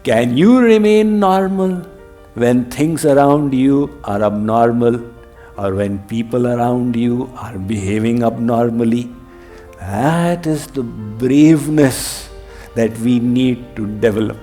Can you remain normal when things around you are abnormal, or when people around you are behaving abnormally? That is the braveness that we need to develop.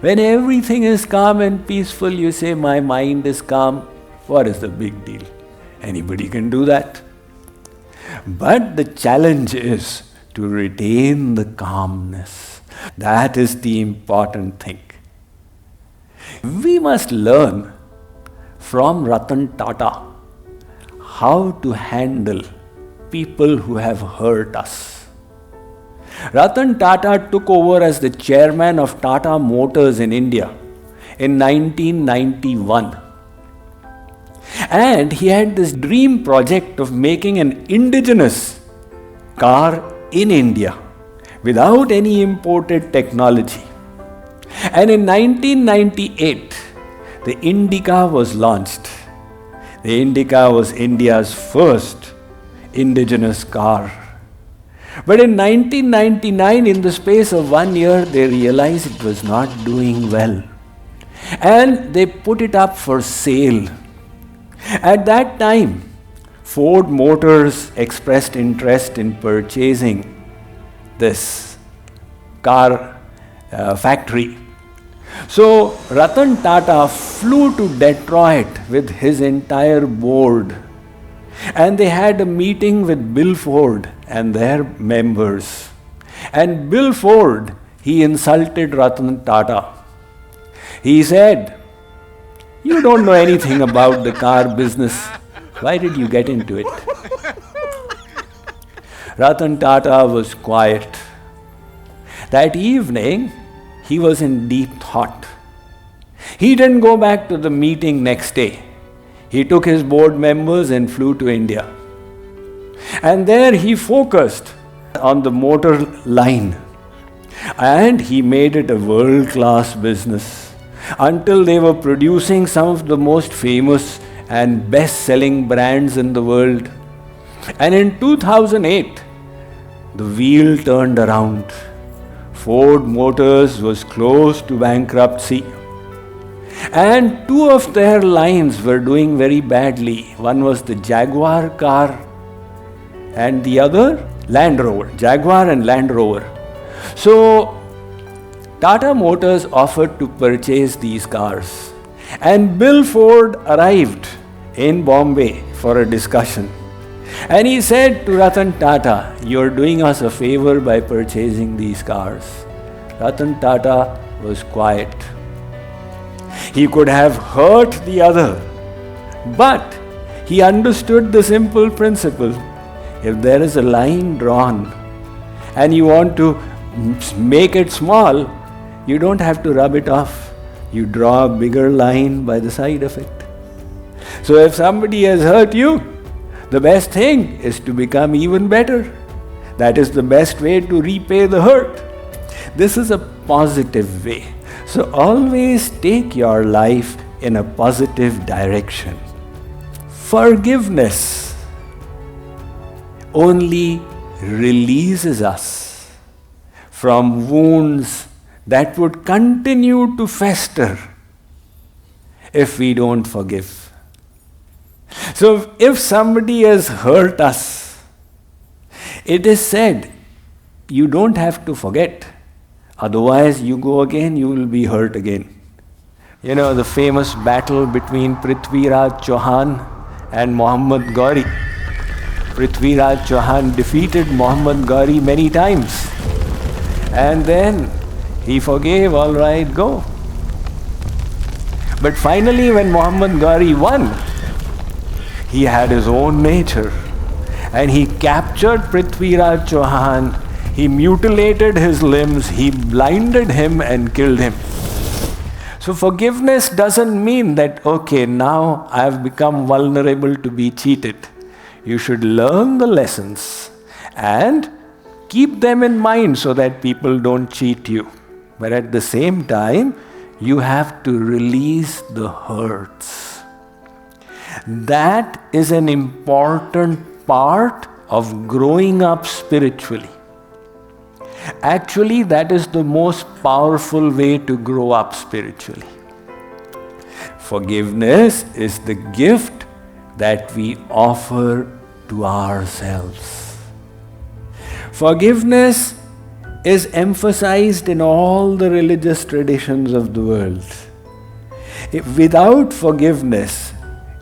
When everything is calm and peaceful, you say, my mind is calm. What is the big deal? Anybody can do that. But the challenge is to retain the calmness. That is the important thing. We must learn from Ratan Tata how to handle people who have hurt us. Ratan Tata took over as the chairman of Tata Motors in India in 1991. And he had this dream project of making an indigenous car in India without any imported technology. And in 1998, the Indica was launched. The Indica was India's first indigenous car. But in 1999, in the space of 1 year, they realized it was not doing well. And they put it up for sale. At that time, Ford Motors expressed interest in purchasing this car factory. So Ratan Tata flew to Detroit with his entire board, and they had a meeting with Bill Ford and their members. And Bill Ford, he insulted Ratan Tata. He said, "You don't know anything about the car business. Why did you get into it?" Ratan Tata was quiet. That evening, he was in deep thought. He didn't go back to the meeting next day. He took his board members and flew to India. And there he focused on the motor line. And he made it a world-class business until they were producing some of the most famous and best-selling brands in the world. And in 2008, the wheel turned around. Ford Motors was close to bankruptcy. And two of their lines were doing very badly. One was the Jaguar car and the other Land Rover. Jaguar and Land Rover. So Tata Motors offered to purchase these cars. And Bill Ford arrived in Bombay for a discussion. And he said to Ratan Tata, "You're doing us a favor by purchasing these cars." Ratan Tata was quiet. He could have hurt the other, but he understood the simple principle. If there is a line drawn and you want to make it small, you don't have to rub it off. You draw a bigger line by the side of it. So if somebody has hurt you, the best thing is to become even better. That is the best way to repay the hurt. This is a positive way. So always take your life in a positive direction. Forgiveness only releases us from wounds that would continue to fester if we don't forgive. So if somebody has hurt us, it is said, you don't have to forget. Otherwise, you go again, you will be hurt again. You know, the famous battle between Prithviraj Chauhan and Muhammad Ghori. Prithviraj Chauhan defeated Muhammad Ghori many times. And then he forgave, all right, go. But finally, when Muhammad Ghori won, he had his own nature. And he captured Prithviraj Chauhan. He mutilated his limbs. He blinded him and killed him. So forgiveness doesn't mean that, okay, now I have become vulnerable to be cheated. You should learn the lessons and keep them in mind so that people don't cheat you. But at the same time, you have to release the hurts. That is an important part of growing up spiritually. Actually, that is the most powerful way to grow up spiritually. Forgiveness is the gift that we offer to ourselves. Forgiveness is emphasized in all the religious traditions of the world. Without forgiveness,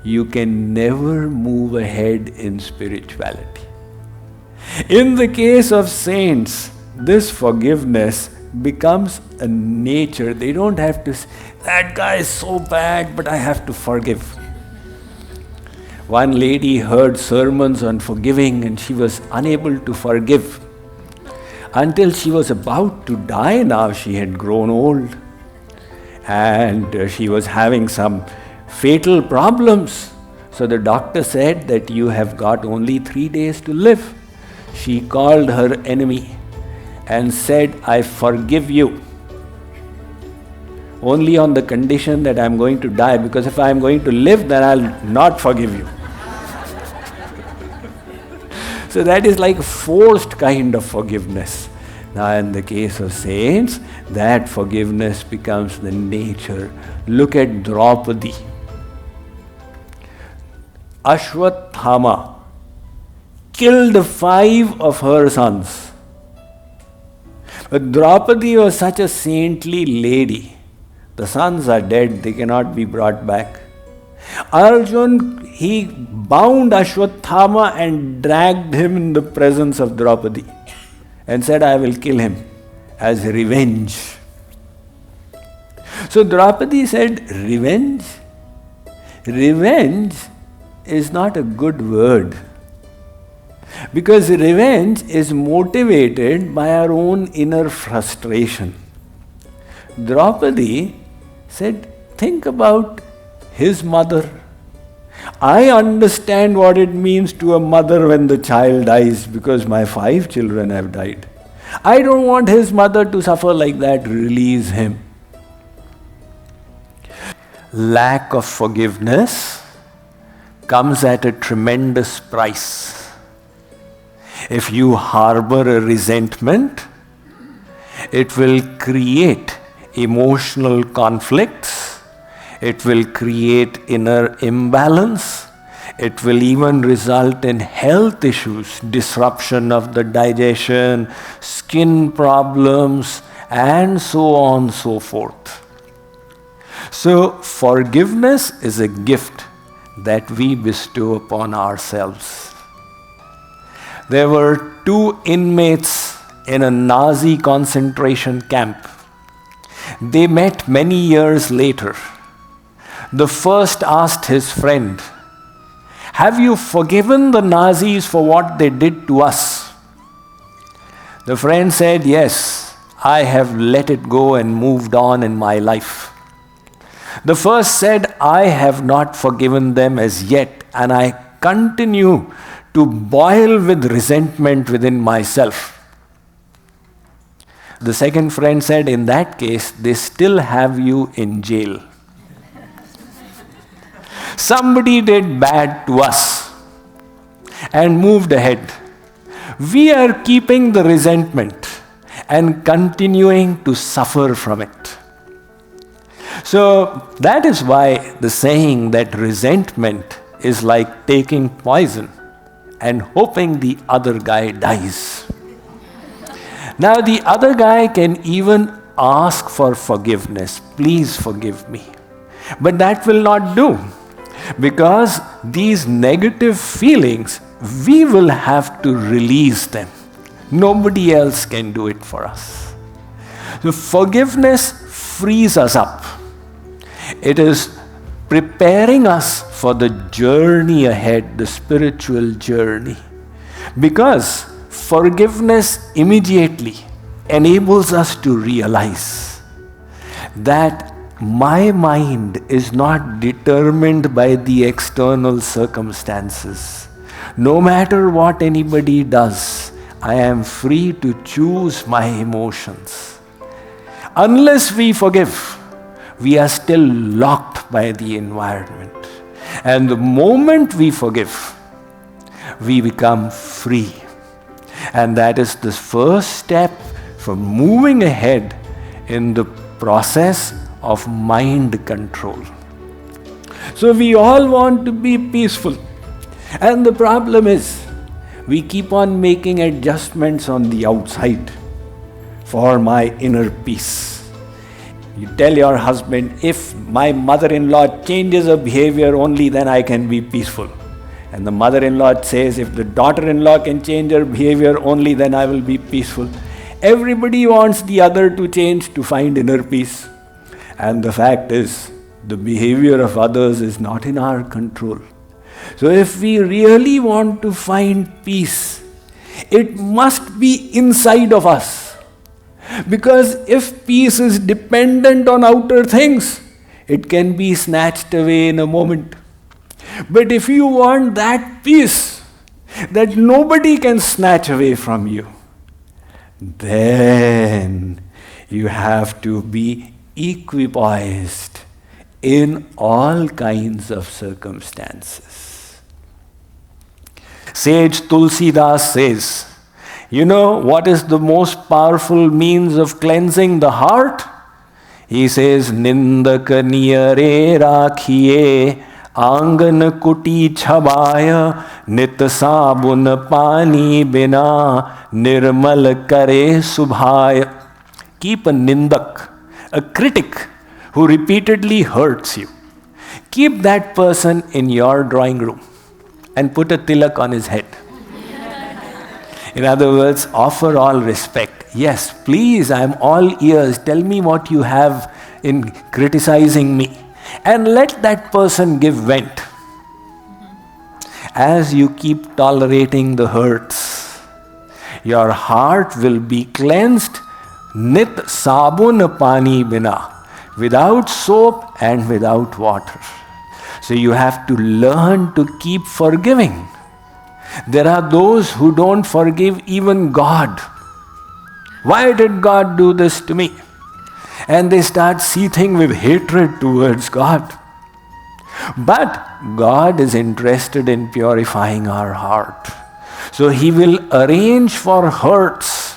you can never move ahead in spirituality. In the case of saints, this forgiveness becomes a nature. They don't have to say, that guy is so bad, but I have to forgive. One lady heard sermons on forgiving and she was unable to forgive. Until she was about to die now, she had grown old. And she was having some fatal problems. So the doctor said that you have got only 3 days to live. She called her enemy and said, I forgive you. Only on the condition that I am going to die, because if I am going to live, then I will not forgive you. So that is like a forced kind of forgiveness. Now in the case of saints, that forgiveness becomes the nature. Look at Draupadi. Ashwathama killed 5 of her sons. But Draupadi was such a saintly lady. The sons are dead, they cannot be brought back. Arjun, he bound Ashwathama and dragged him in the presence of Draupadi and said, I will kill him as revenge. So Draupadi said, revenge? Revenge is not a good word. Because revenge is motivated by our own inner frustration. Draupadi said, think about his mother. I understand what it means to a mother when the child dies, because my 5 children have died. I don't want his mother to suffer like that. Release him. Lack of forgiveness comes at a tremendous price. If you harbor a resentment, it will create emotional conflicts. It will create inner imbalance. It will even result in health issues, disruption of the digestion, skin problems, and so on and so forth. So, forgiveness is a gift that we bestow upon ourselves. There were 2 inmates in a Nazi concentration camp. They met many years later. The first asked his friend, have you forgiven the Nazis for what they did to us? The friend said, yes, I have let it go and moved on in my life. The first said, I have not forgiven them as yet, and I continue to boil with resentment within myself. The second friend said, in that case, they still have you in jail. Somebody did bad to us and moved ahead. We are keeping the resentment and continuing to suffer from it. So that is why the saying that resentment is like taking poison and hoping the other guy dies. Now the other guy can even ask for forgiveness. Please forgive me. But that will not do. Because these negative feelings, we will have to release them. Nobody else can do it for us. So forgiveness frees us up. It is preparing us for the journey ahead, the spiritual journey. Because forgiveness immediately enables us to realize that my mind is not determined by the external circumstances. No matter what anybody does, I am free to choose my emotions. Unless we forgive, we are still locked by the environment. And the moment we forgive, we become free. And that is the first step for moving ahead in the process of mind control. So we all want to be peaceful. And the problem is, we keep on making adjustments on the outside for my inner peace. You tell your husband, if my mother-in-law changes her behavior, only then I can be peaceful. And the mother-in-law says, if the daughter-in-law can change her behavior, only then I will be peaceful. Everybody wants the other to change to find inner peace. And the fact is, the behavior of others is not in our control. So if we really want to find peace, it must be inside of us. Because if peace is dependent on outer things, it can be snatched away in a moment. But if you want that peace that nobody can snatch away from you, then you have to be equipoised in all kinds of circumstances. Sage Tulsidas says, you know what is the most powerful means of cleansing the heart? He says, Nindak niyare rakhiye Angan kuti chabaya nit sabun pani bina nirmal kare subhaya. Keep a nindak, a critic who repeatedly hurts you. Keep that person in your drawing room and put a tilak on his head. In other words, offer all respect. Yes, please, I am all ears. Tell me what you have in criticizing me. And let that person give vent. As you keep tolerating the hurts, your heart will be cleansed nit sabun pani bina, without soap and without water. So you have to learn to keep forgiving. There are those who don't forgive even God. Why did God do this to me? And they start seething with hatred towards God. But God is interested in purifying our heart. So He will arrange for hurts.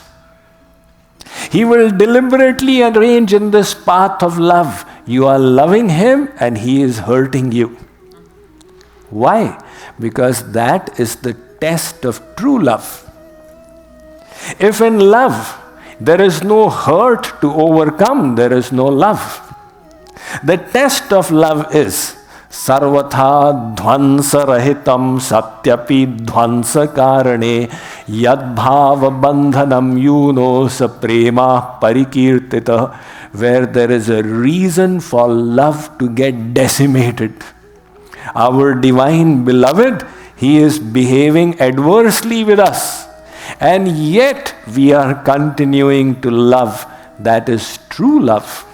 He will deliberately arrange in this path of love. You are loving Him and He is hurting you. Why? Because that is the test of true love. If in love there is no hurt to overcome, there is no love. The test of love is sarvatha dhvansa rahitam satyapi dhvansa karane yadbhava bandhanam yunos prema parikirtita, where there is a reason for love to get decimated. Our divine beloved, He is behaving adversely with us. And yet we are continuing to love. That is true love.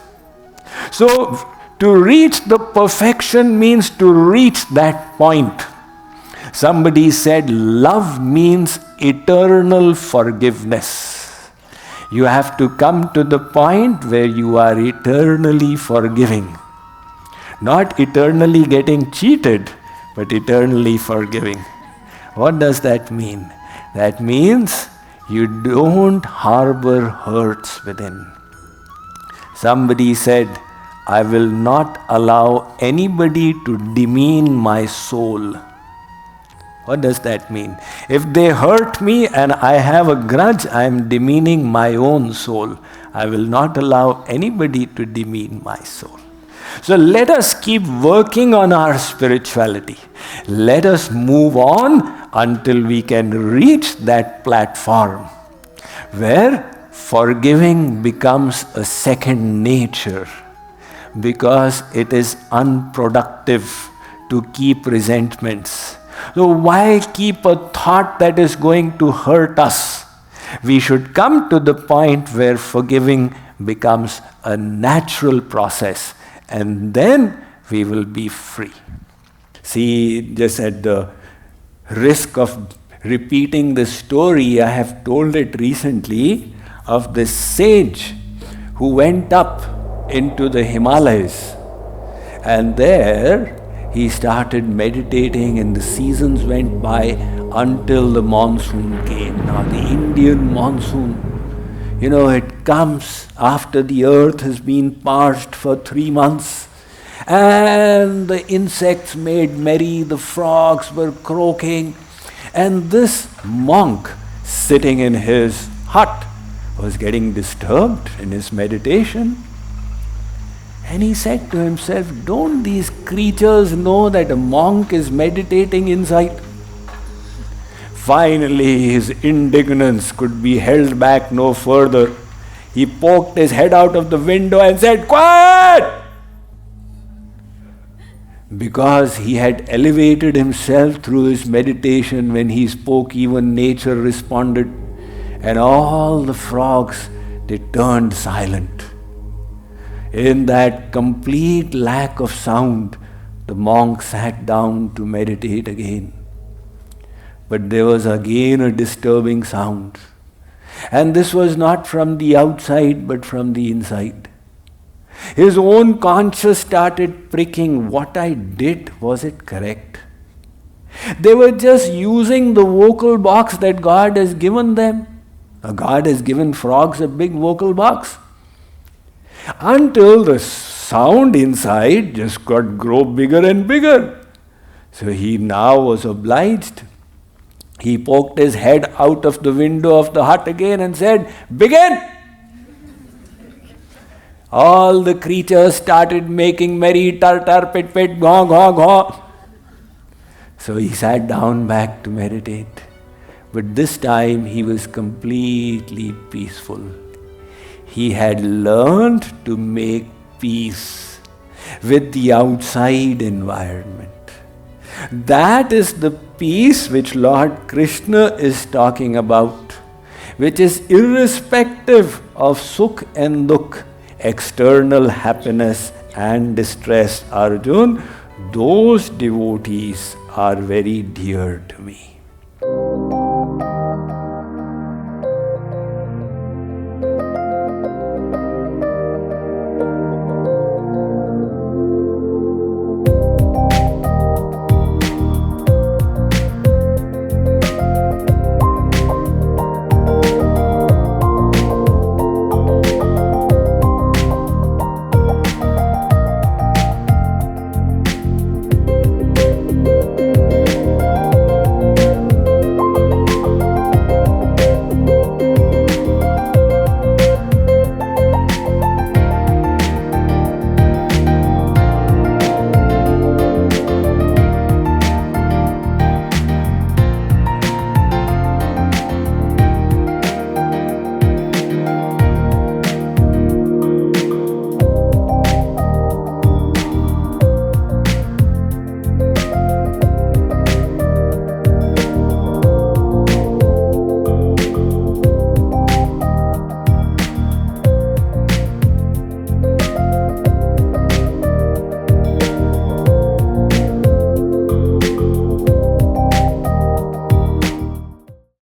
So to reach the perfection means to reach that point. Somebody said love means eternal forgiveness. You have to come to the point where you are eternally forgiving. Not eternally getting cheated, but eternally forgiving. What does that mean? That means you don't harbor hurts within. Somebody said, I will not allow anybody to demean my soul. What does that mean? If they hurt me and I have a grudge, I am demeaning my own soul. I will not allow anybody to demean my soul. So let us keep working on our spirituality. Let us move on until we can reach that platform where forgiving becomes a second nature, because it is unproductive to keep resentments. So why keep a thought that is going to hurt us? We should come to the point where forgiving becomes a natural process, and then we will be free. See, just at the risk of repeating the story, I have told it recently of this sage who went up into the Himalayas, and there he started meditating, and the seasons went by until the monsoon came. Now the Indian monsoon, It comes after the earth has been parched for 3 months. And the insects made merry, the frogs were croaking. And this monk sitting in his hut was getting disturbed in his meditation. And he said to himself, don't these creatures know that a monk is meditating inside? Finally, his indignance could be held back no further. He poked his head out of the window and said, quiet! Because he had elevated himself through his meditation, when he spoke, even nature responded. And all the frogs, they turned silent. In that complete lack of sound, the monk sat down to meditate again. But there was again a disturbing sound. And this was not from the outside, but from the inside. His own conscience started pricking. What I did, was it correct? They were just using the vocal box that God has given them. God has given frogs a big vocal box. Until the sound inside just grow bigger and bigger. So he now was obliged. He poked his head out of the window of the hut again and said, begin! All the creatures started making merry, tar tar, pit pit, gaw gaw gaw. So he sat down back to meditate. But this time he was completely peaceful. He had learned to make peace with the outside environment. That is the peace which Lord Krishna is talking about, which is irrespective of sukh and dukh, external happiness and distress. Arjun, those devotees are very dear to me.